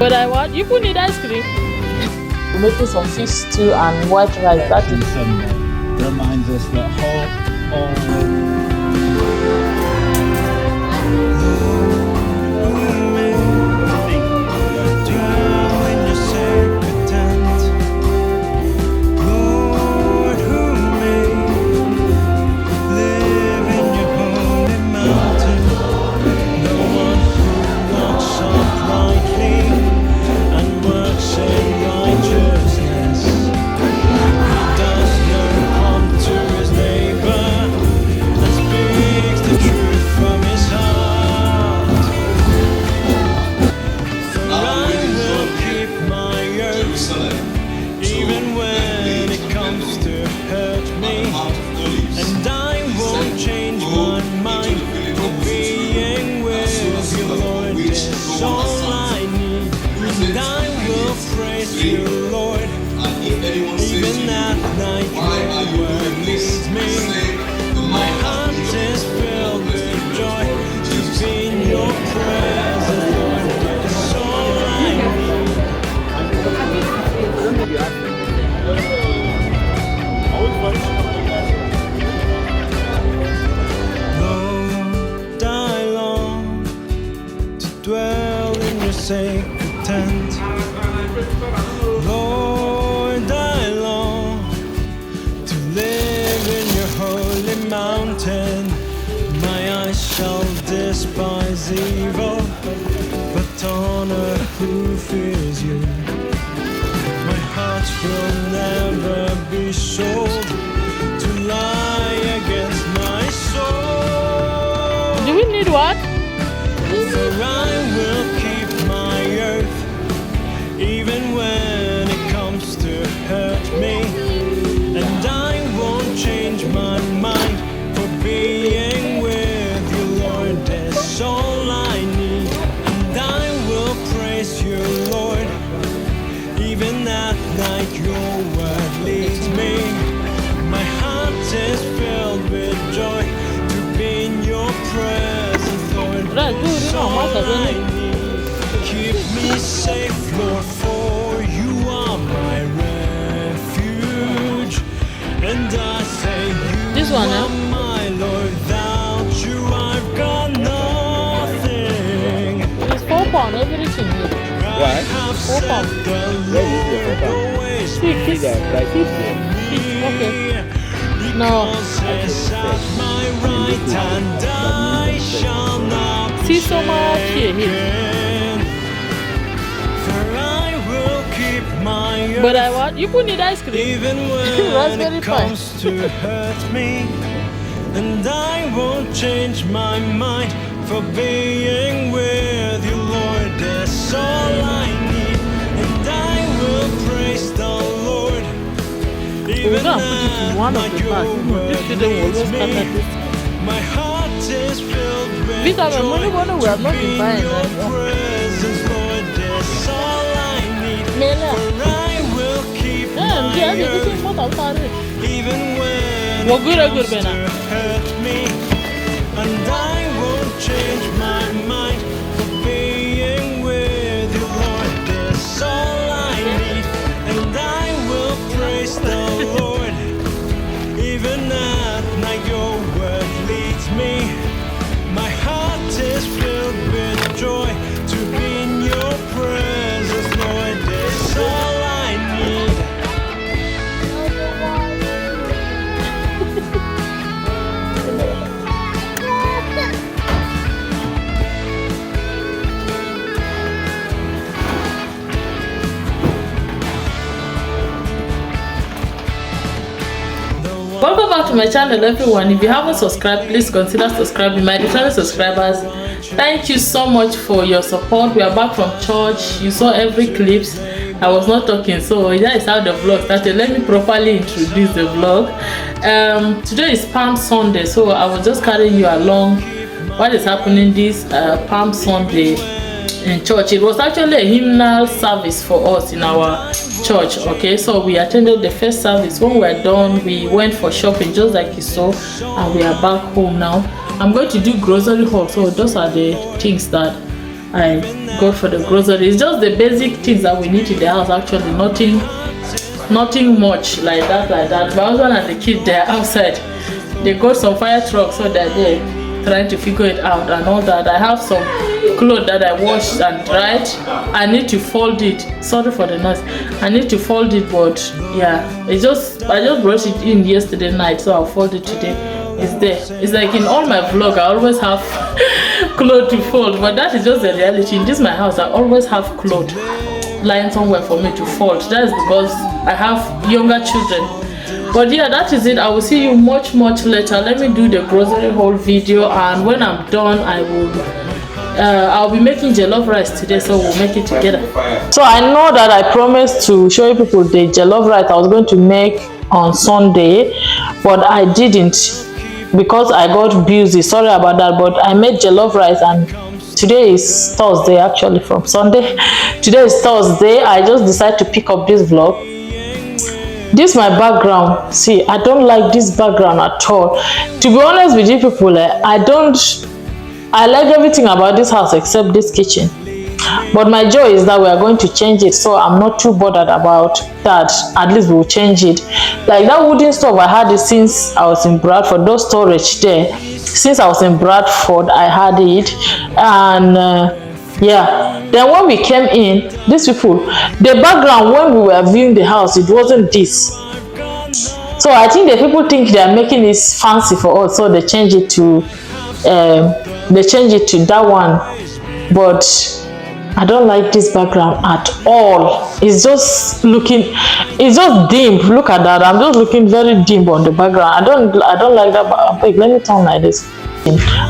But I want you could need ice cream. We're making some fish stew and white rice. That is reminds us that sacred tent. Lord, I long to live in your holy mountain. My eyes shall despise evil, but honor who fears you. My heart will never be sold to lie against my soul. Do we need what? For I will keep my earth, even when it comes to hurt me. And I won't change my mind, for being with you, Lord, is all I need. And I will praise you, Lord, even at night your word leads me. My heart is filled with joy to be in your presence, Lord. That's all I need. Keep me safe, Lord, for you are my refuge. And I say you This one, are my Lord. Without you I've got nothing. It's £4 everything here. I have set the Lord always Speak this. Okay. No. Because at my right hand I shall not See so much here. again. For I will keep my But I want you could need ice cream. even when it comes to hurt me. And I won't change my mind, for being with you, Lord, that's all I need. And I will praise the Lord, even We're gonna put it in one of the bags. This children will always come at this. my heart is filled with Because joy when we have not to been be buying in your them. presence, Lord, that's all I need. Mela. For I will keep my earth, even when Well, good, it good, comes Bena. to hurt me. And I won't change my mind, for being with you, Lord, that's all I need. And I will praise the Lord, even at night your word leads me. My heart is filled with joy to be in your presence, Lord, that's all I need. Welcome back to my channel, everyone. If you haven't subscribed, please consider subscribing. My returning subscribers, thank you so much for your support. We are back from church. You saw every clips. I was not talking, so that is how the vlog started. Let me properly introduce the vlog. Today is Palm Sunday, so I was just carrying you along what is happening this Palm Sunday in church. It was actually a hymnal service for us in our church. Okay, so we attended the first service. When we were done, we went for shopping just like you saw, and we are back home now. I'm going to do grocery haul, so those are the things that I go for the groceries. Just the basic things that we need in the house. Actually, nothing much like that. My husband and the kid, they're outside. They got some fire trucks, so they're there trying to figure it out and all that. I have some clothes that I washed and dried. I need to fold it. Sorry for the noise. I need to fold it, but yeah, I just brushed it in yesterday night, so I'll fold it today. It's there. It's like in all my vlog, I always have clothes to fold, but that is just the reality. In this my house, I always have clothes lying somewhere for me to fold. That is because I have younger children. But yeah, that is it. I will see you much later. Let me do the grocery haul video, and when I'm done, I'll be making jollof rice today, so we'll make it together. So I know that I promised to show you people the jollof rice I was going to make on Sunday, but I didn't because I got busy. Sorry about that, but I made jollof rice, and today is Thursday. Actually, from Sunday today is Thursday. I just decided to pick up this vlog. This is my background. See, I don't like this background at all. To be honest with you people, I like everything about this house except this kitchen. But my joy is that we are going to change it, so I'm not too bothered about that. At least we'll change it. Like that wooden stove, I had it since I was in Bradford. Those storage there, since I was in Bradford, I had it. And yeah, then when we came in, these people, the background when we were viewing the house, it wasn't this. So I think the people think they are making this fancy for us, so they change it to that one. But I don't like this background at all. It's just dim. Look at that. I'm just looking very dim on the background. I don't like that. Wait, let me turn like this.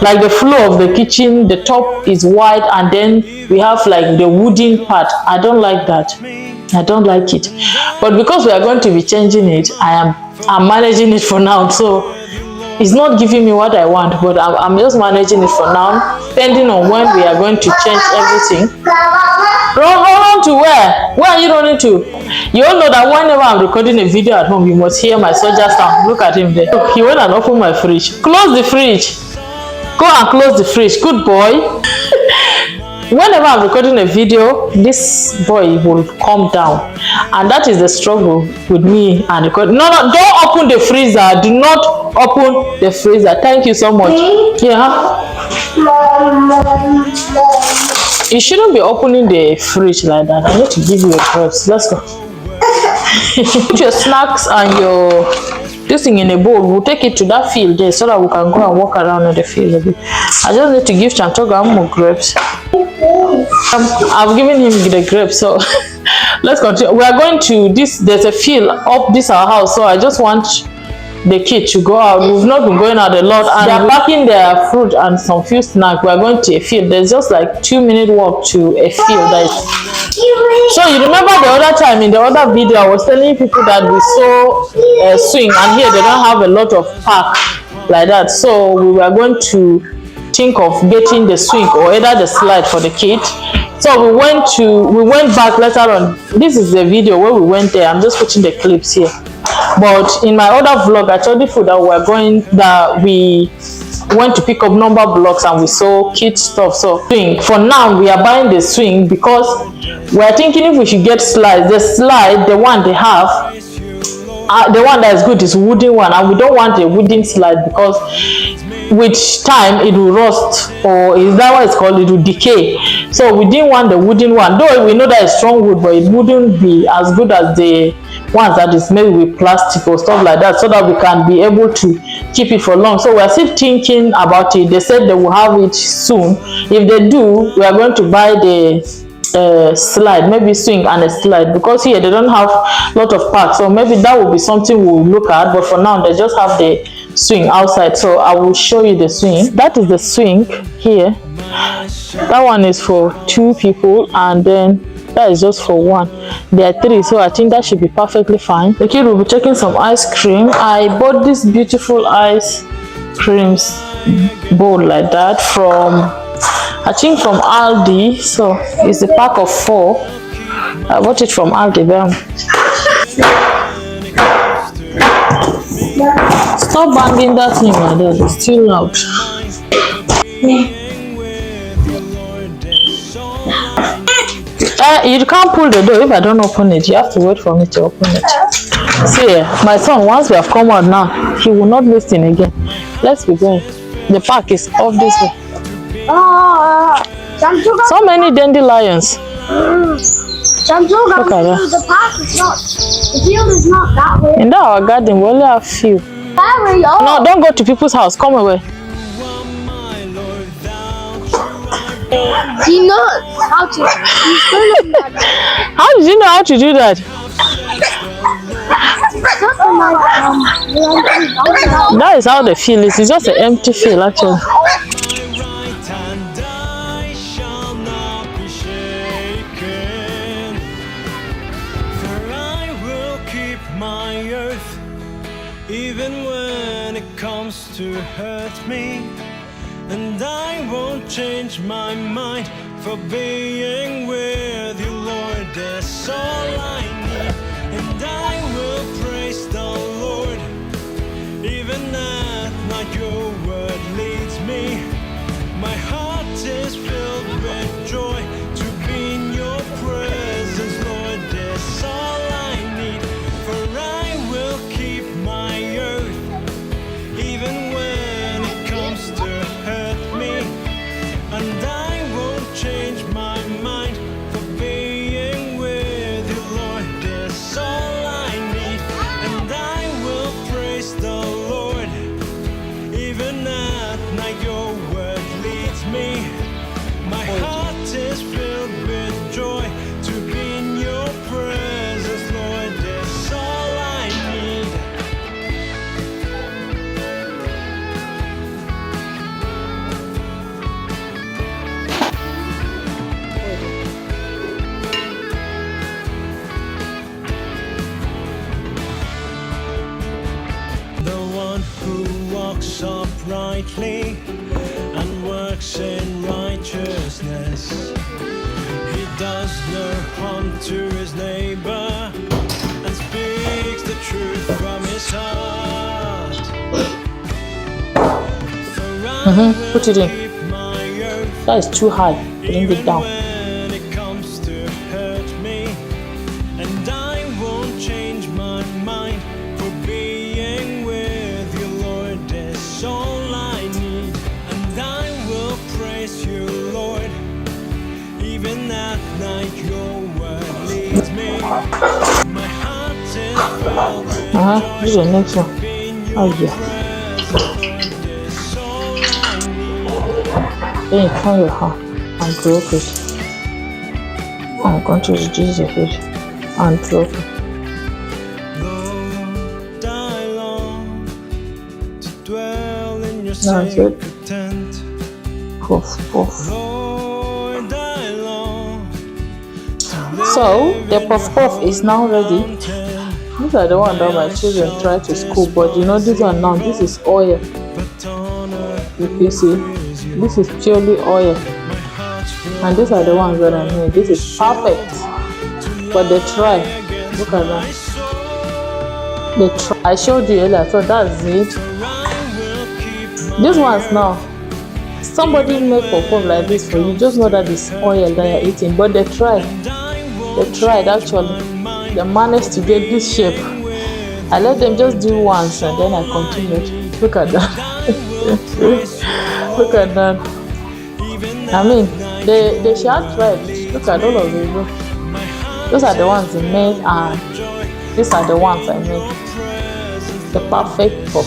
Like the floor of the kitchen, the top is white, and then we have like the wooden part. I don't like that. I don't like it. But because we are going to be changing it, I'm managing it for now. So it's not giving me what I want, but I'm just managing it for now, depending on when we are going to change everything. Run to where? Where are you running to? You all know that whenever I'm recording a video at home, you must hear my soldier sound. Look at him there. He went and opened my fridge. Close the fridge. Go and close the fridge. Good boy. Whenever I'm recording a video, this boy will calm down, and that is the struggle with me and record. No, don't open the freezer. Do not open the freezer. Thank you so much. Yeah. You shouldn't be opening the fridge like that. I need to give you a grapes. Let's go. Put your snacks and your this thing in a bowl. We'll take it to that field there so that we can go and walk around in the field a bit. I just need to give Chantoga more grapes. I've given him the grapes, so let's continue. We are going to this. There's a field up this our house, so I just want the kids to go out. We've not been going out a lot, and they're packing their fruit and some few snacks. We're going to a field. There's just like 2-minute walk to a field. So you remember the other time in the other video I was telling people that we saw a swing, and here they don't have a lot of park like that. So we were going to think of getting the swing or either the slide for the kids. So we went back later on. This is the video where we went there. I'm just putting the clips here. But in my other vlog, I told you that we went to pick up number blocks and we saw kids stuff. So for now we are buying the swing because we are thinking if we should get slides. The one they have, the one that is good is wooden one, and we don't want a wooden slide because with time it will rust, or is that what it's called? It will decay. So we didn't want the wooden one, though we know that it's strong wood, but it wouldn't be as good as the ones that is made with plastic or stuff like that, so that we can be able to keep it for long. So we are still thinking about it. They said they will have it soon. If they do, we are going to buy the slide, maybe swing and a slide, because here they don't have a lot of parts. So maybe that will be something we'll look at, but for now they just have the swing outside. So I will show you the swing. That is the swing here. That one is for 2 people, and then that is just for 1. There are 3, so I think that should be perfectly fine. The kid will be taking some ice cream. I bought this beautiful ice creams bowl like that from, I think from Aldi. So it's a pack of 4. I bought it from Aldi. Stop banging that thing like that. It's too loud. You can't pull the door if I don't open it. You have to wait for me to open it. See, my son, once we have come out now, he will not listen again. Let's be going. The park is off this way. So many dandelions. Look at that. The park is not, the field is not that way. In our garden, we only have few. No, don't go to people's house. Come away. Do you know how to? How did you know how to do that? That is how the field is. It's just an empty field, actually. Even when it comes to hurt me, and I won't change my mind for being with you, Lord. That's all I need, and I will praise the Lord. Even at night, your word leads me. My heart is filled with joy to be in your presence, Lord. That's all I need, for I will keep my earth, even when it comes to hurt me, and I won't change my mind for being with you, Lord. That's all I need, and I will praise the Lord. Even at night, your word leads me. My heart is filled with joy to be in your presence, Lord. That's all I need. The one who walks uprightly and works in righteousness. He does no harm to his neighbor and speaks the truth from his heart. Put it in. That is too high. Bring it down. When it comes to hurt me, and I won't change my mind for being with you, Lord. That's all I need, and I will praise you, Lord. Even at night, your word leads me. My heart is filled with This is the next one. Oh yeah. that's all I need. Then you turn your hand and drop it. I'm going to reduce the heat and drop it. Lord, I long to dwell in your That's sacred it. tent. Puff, puff. Lord, I long to So the puff puff is now ready. These are the one that my children try to school, but you know this one now, this is oil. but on earth You see, this is purely oil. And these are the ones that I made. This is perfect. But they try. Look at that. They try. I showed you earlier, so that's it. These ones now, somebody make puff like this for you. Just know that it's oil that you're eating. But they tried. They tried actually. They managed to get this shape. I let them just do once and then I continued. Look at that. Look at that. I mean, they should have tried. Look at all of them. Those are the ones they made, and these are the ones I made. The perfect puff.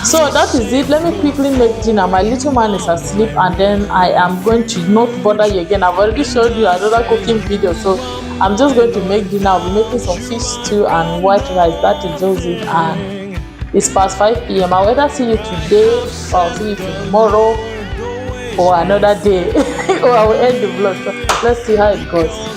So that is it. Let me quickly make dinner. My little man is asleep, and then I am going to not bother you again. I've already showed you another cooking video, so I'm just going to make dinner. I'll be making some fish stew and white rice. That is just it. And it's past 5 p.m. I'll either see you today or I'll see you tomorrow or another day or I will end the vlog. So let's see how it goes.